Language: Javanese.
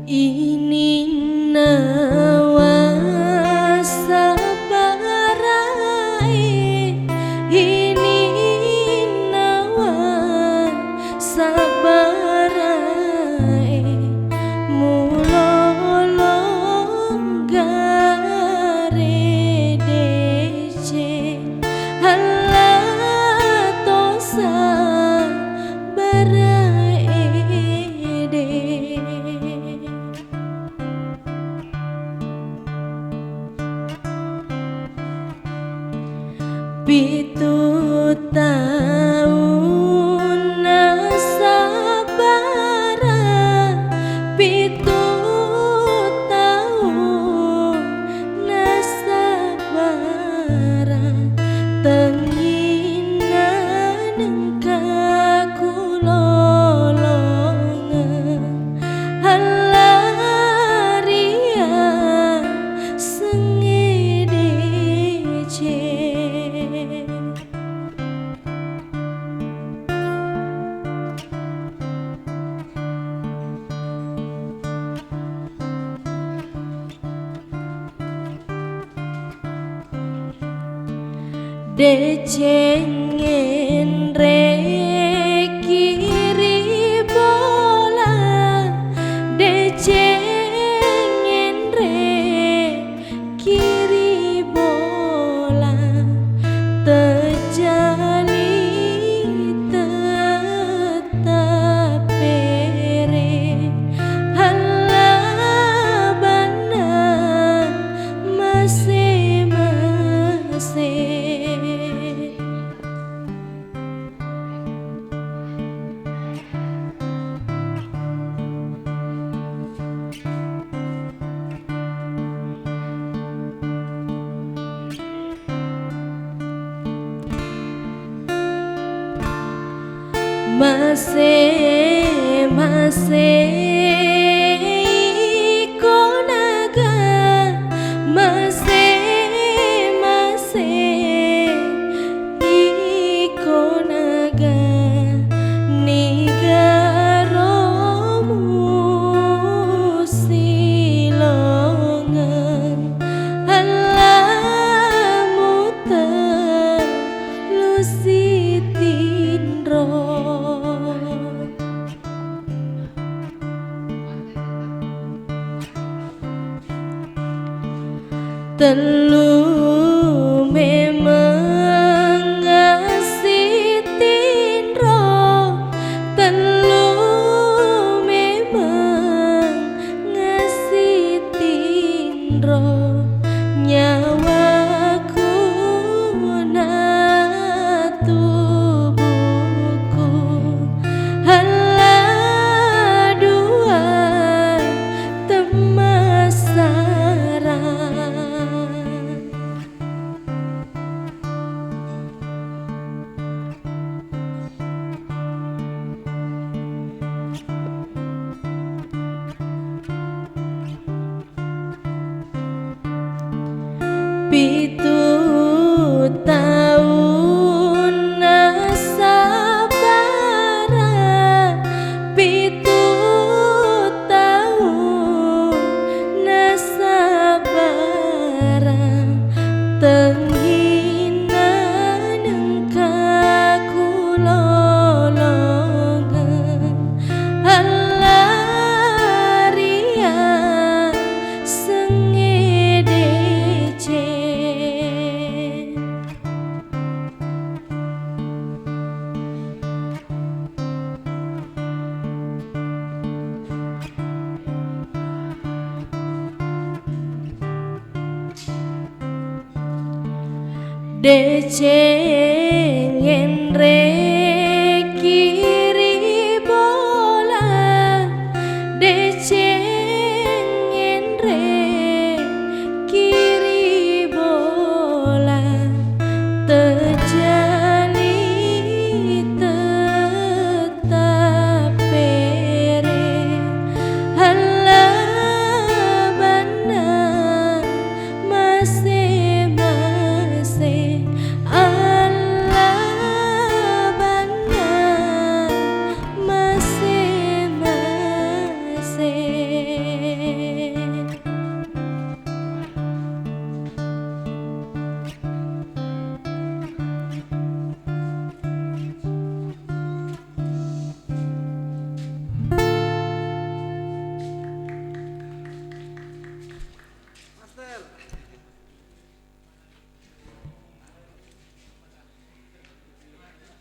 Ini nawa sabarai, ini nawa sabarai, mulolong gare dece halatosa pitu tahun nasabara, pitu tahun nasabara, tengina nengka kulolongan halaria sengedece. Decengen re kiri bola, decengen re kiri bola, terjali tetap pere halabana masing-masing. Masing-masing ikonaga, masing-masing ikonaga, nigaromu silongan alamu terlusitinro. Telu memang ngasih tinro, telu memang ngasih tinro, nyawaku na tubuhku haladuai temasara. Pitu tahun nasabara, pitu tahun nasabara, tenggina nengka kulolongan halaria sengedece. Dece